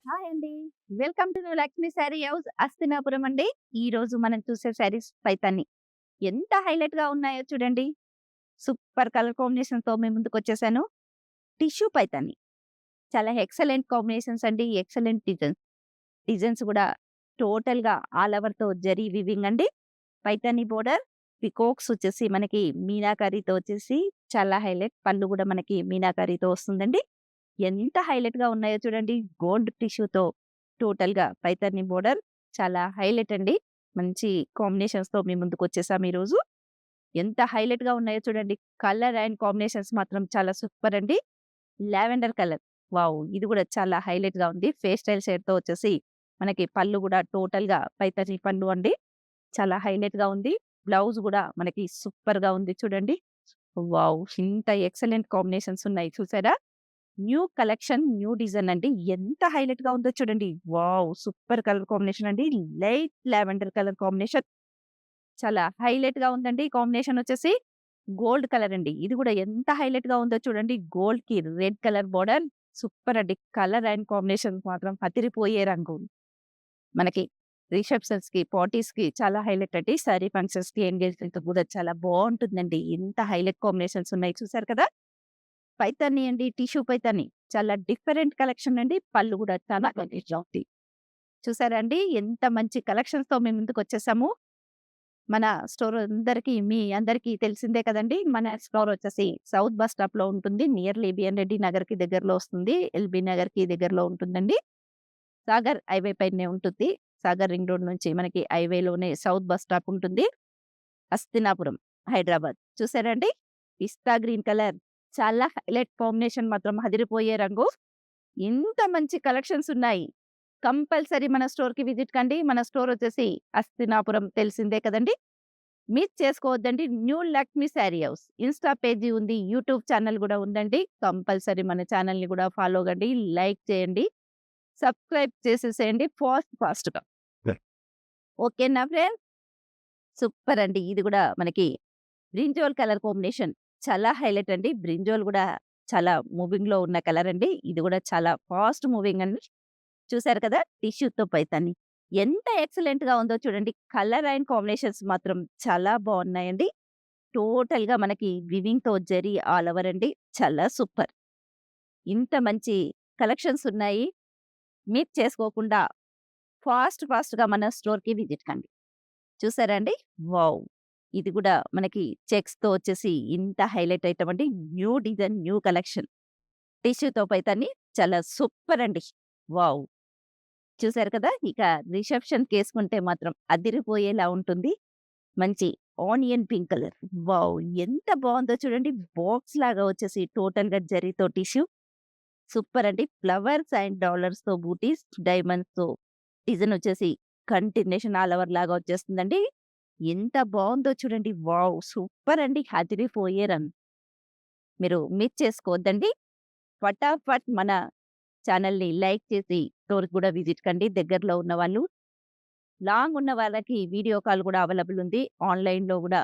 Hi అండి. Welcome to Lakshmi sari house Hastinapuram అండి. ఈ రోజు మనం చూసే శారీస్ పైతాని ఎంత హైలైట్‌గా ఉన్నాయో చూడండి. సూపర్ కలర్ కాంబినేషన్‌తో మీ ముందుకొచ్చేసాను. టిష్యూ పైతాని. చాలా ఎక్సలెంట్ కాంబినేషన్స్ అండి. Excellent designs. డిజైన్స్ కూడా టోటల్‌గా ఆల్ ఓవర్‌తో జరీ వీవింగ్ అండి. పైతాని బోర్డర్ పికాక్స్ వచ్చేసి మనకి మీనాకరీతో వచ్చేసి చాలా హైలైట్. పళ్ళు కూడా మనకి మీనాకరీతో వస్తుందండి. ఎంత హైలైట్‌గా ఉన్నాయో చూడండి. గోల్డ్ టిష్యూతో టోటల్‌గా పైతాని బోర్డర్ చాలా హైలైట్ అండి. మంచి కాంబినేషన్స్‌తో మీ ముందుకొచ్చేసాం ఈరోజు. ఎంత హైలైట్‌గా ఉన్నాయో చూడండి. కలర్ అండ్ కాంబినేషన్స్ మాత్రం చాలా సూపర్ అండి. Lavender colour. వావ్! ఇది కూడా చాలా హైలైట్‌గా ఉంది. పేస్టల్ షేడ్‌తో వచ్చేసి మనకి పళ్ళు కూడా టోటల్‌గా పైతాని పళ్ళు అండి. చాలా హైలైట్‌గా ఉంది. బ్లౌజ్ కూడా మనకి సూపర్‌గా ఉంది చూడండి. వావ్! ఇంత ఎక్సలెంట్ కాంబినేషన్స్ ఉన్నాయి చూసారా? న్యూ కలెక్షన్, న్యూ డిజైన్ అండి. ఎంత హైలైట్‌గా ఉందో చూడండి. వావ్! సూపర్ కలర్ కాంబినేషన్ అండి. Light lavender colour combination. చాలా హైలైట్‌గా ఉందండి. ఈ కాంబినేషన్ వచ్చేసి గోల్డ్ కలర్ అండి. ఇది కూడా ఎంత హైలైట్‌గా ఉందో చూడండి. గోల్డ్‌కి రెడ్ కలర్ బోర్డర్ సూపర్ అండి. కలర్ అండ్ కాంబినేషన్ మాత్రం అదిరిపోయే రంగు. మనకి రిసెప్షన్స్‌కి, పార్టీస్‌కి చాలా హైలైట్ అండి. సారీ ఫంక్షన్స్‌కి, ఎంగేజ్‌మెంట్‌కి కూడా చాలా బావుంటుందండి. ఎంత హైలైట్ కాంబినేషన్స్ ఉన్నాయి చూసారు కదా! పైతాని అండి. టిష్యూ పైతాని. చాలా డిఫరెంట్ కలెక్షన్ అండి. పళ్ళు గూడా చాలా గలీజ్‌గా ఉంది. చూసారా అండి? ఎంత మంచి కలెక్షన్స్‌తో మేము ముందుకొచ్చేసాము. మన స్టోర్ మీ అందరికీ తెలిసిందే కదండీ! మన స్టోర్ వచ్చేసి సౌత్ బస్ స్టాప్‌లో ఉంటుంది. నియర్‌లీ బిఎన్ రెడ్డి నగర్‌కి దగ్గరలో వస్తుంది. ఎల్బీ నగర్‌కి దగ్గరలో ఉంటుందండి. సాగర్ హైవే పైనే ఉంటుంది. సాగర్ రింగ్ రోడ్ నుంచి మనకి హైవేలోనే సౌత్ బస్ స్టాప్ ఉంటుంది. హస్తినాపురం, హైదరాబాద్. చూసారా అండి? పిస్తా గ్రీన్ కలర్ చాలా హైలైట్ కాంబినేషన్ మాత్రం అదిరిపోయే రంగు. ఇంత మంచి కలెక్షన్స్ ఉన్నాయి. కంపల్సరీ మన స్టోర్‌కి విజిట్ కండి. మన స్టోర్ వచ్చేసి హస్తినాపురం తెలిసిందే కదండీ! మిస్ చేసుకోవద్దండి. New Lakshmi sari house. Insta page ఉంది. యూట్యూబ్ ఛానెల్ గూడా ఉందండి. కంపల్సరీ మన ఛానెల్‌ని గూడా ఫాలో కండి. లైక్ చేయండి. సబ్స్క్రైబ్ చేసేసేయండి ఫాస్ట్‌గా. ఓకేనా ఫ్రెండ్స్? సూపర్ అండి. ఇది గూడా మనకి బ్రింజోల్ కలర్ కాంబినేషన్ చాలా హైలైట్ అండి. బ్రింజోల్ గూడా చాలా మూవింగ్‌లో ఉన్న కలర్ అండి. ఇది గూడా చాలా ఫాస్ట్ మూవింగ్ అండి. చూసారు కదా! టిష్యూతో పైతాని. ఎంత ఎక్సలెంట్‌గా ఉందో చూడండి. కలర్ అండ్ కాంబినేషన్స్ మాత్రం చాలా బావున్నాయండి. టోటల్‌గా మనకి వివింగ్‌తో జరీ ఆల్ ఓవర్ అండి. చాలా సూపర్. ఇంత మంచి కలెక్షన్స్ ఉన్నాయి. మిస్ చేసుకోకుండా ఫాస్ట్‌గా మన స్టోర్‌కి విజిట్ కండి. చూసారా అండి? వావ్! ఇది గూడా మనకి చెక్స్‌తో వచ్చేసి ఇంత హైలైట్ ఐటమ్ అండి. New design, new collection. టిష్యూతో పైతాని చాలా సూపర్ అండి. వావ్! చూసారు కదా! ఇక రిసెప్షన్‌కేసుకుంటే మాత్రం అదిరిపోయేలా ఉంటుంది. మంచి ఆనియన్ పింక్ కలర్. వావ్! ఎంత బావుందో చూడండి. బాక్స్ లాగా వచ్చేసి టోటల్‌గా జరీతో టిష్యూ. సూపర్ అండి. ఫ్లవర్స్ అండ్ డాలర్స్‌తో బూటీస్, డైమండ్స్‌తో డిజైన్ వచ్చేసి కంటిన్యూషన్ ఆల్ ఓవర్ లాగా వచ్చేస్తుందండి. ఎంత బావుందో చూడండి. వావ్! సూపర్ అండి. అదిరిపోయే మీరు మిస్ చేసుకోవద్దండి. ఫటాఫట్ మన ఛానెల్‌ని లైక్ చేసి స్టోర్‌కి కూడా విజిట్ కండి దగ్గరలో ఉన్నవాళ్ళు. లాంగ్ ఉన్న వాళ్ళకి వీడియో కాల్ కూడా అవైలబుల్ ఉంది. ఆన్‌లైన్‌లో గూడా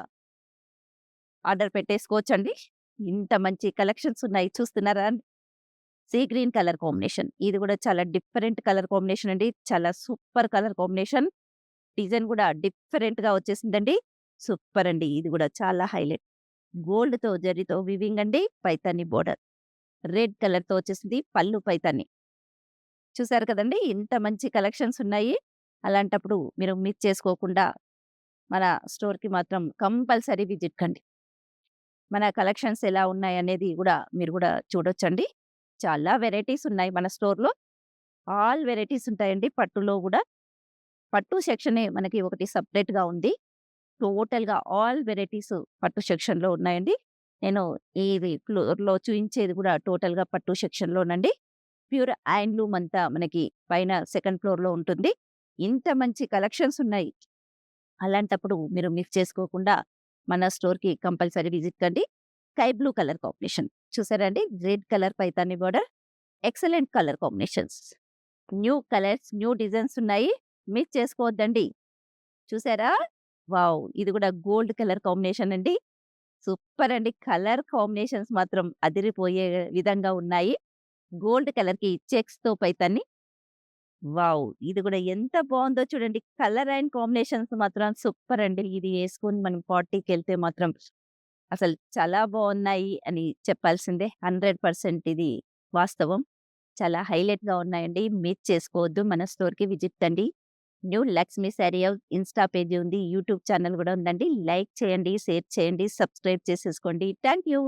ఆర్డర్ పెట్టేసుకోవచ్చండి. ఇంత మంచి కలెక్షన్స్ ఉన్నాయి చూస్తున్నారా? Sea green colour combination. ఇది గూడా చాలా డిఫరెంట్ కలర్ కాంబినేషన్ అండి. చాలా సూపర్ కలర్ కాంబినేషన్. డిజైన్ గూడా డిఫరెంట్‌గా వచ్చేసిందండి. సూపర్ అండి. ఇది గూడా చాలా హైలైట్. గోల్డ్‌తో జరీతో వీవింగ్ అండి. పైతాని బోర్డర్. రెడ్ కలర్‌తో వచ్చేసింది. పళ్ళు పైతాని. చూసారు కదండీ! ఇంత మంచి కలెక్షన్స్ ఉన్నాయి. అలాంటప్పుడు మీరు మిస్ చేసుకోకుండా మన స్టోర్‌కి మాత్రం కంపల్సరీ విజిట్ కండి. మన కలెక్షన్స్ ఎలా ఉన్నాయనేది గూడా మీరు గూడా చూడొచ్చండి. చాలా వెరైటీస్ ఉన్నాయి మన స్టోర్‌లో. ఆల్ వెరైటీస్ ఉంటాయండి పట్టులో గూడా. పట్టు సెక్షనే మనకి ఒకటి సెపరేట్‌గా ఉంది. టోటల్‌గా ఆల్ వెరైటీస్ పట్టు సెక్షన్‌లో ఉన్నాయండి. నేను ఇది ఫ్లోర్‌లో చూయించేది గూడా టోటల్‌గా పట్టు సెక్షన్‌లోనండి. ప్యూర్ హ్యాండ్లూమ్ అంతా మనకి పైన సెకండ్ ఫ్లోర్‌లో ఉంటుంది. ఇంత మంచి కలెక్షన్స్ ఉన్నాయి. అలాంటప్పుడు మీరు మిస్ చేసుకోకుండా మన స్టోర్‌కి కంపల్సరీ విజిట్ కండి. Sky blue colour combination. చూసారా అండి? Red colour Paithani border. Excellent colour combinations. New colours, new designs ఉన్నాయి. మిస్ చేసుకోవద్దండి. చూసారా? వావ్! ఇది గూడా గోల్డ్ కలర్ కాంబినేషన్ అండి. సూపర్ అండి. కలర్ కాంబినేషన్స్ మాత్రం అదిరిపోయే విధంగా ఉన్నాయి. గోల్డ్ కలర్‌కి చెక్స్‌తో పైతాని. వావ్! ఇది గూడా ఎంత బావుందో చూడండి. కలర్ అండ్ కాంబినేషన్స్ మాత్రం సూపర్ అండి. ఇది యేసుకొని మనం పార్టీకెళ్తే మాత్రం అసలు చాలా బావున్నాయి అని చెప్పాల్సిందే. 100% ఇది వాస్తవం. చాలా హైలైట్‌గా ఉన్నాయండి. మిస్ చేసుకోవద్దు. మన స్టోర్‌కి విజిట్ కండి. New Lakshmi sari house insta page ఉంది. యూట్యూబ్ ఛానెల్ గూడా ఉందండి. లైక్ చేయండి, షేర్ చేయండి, సబ్స్క్రైబ్ చేసేసుకోండి. Thank you.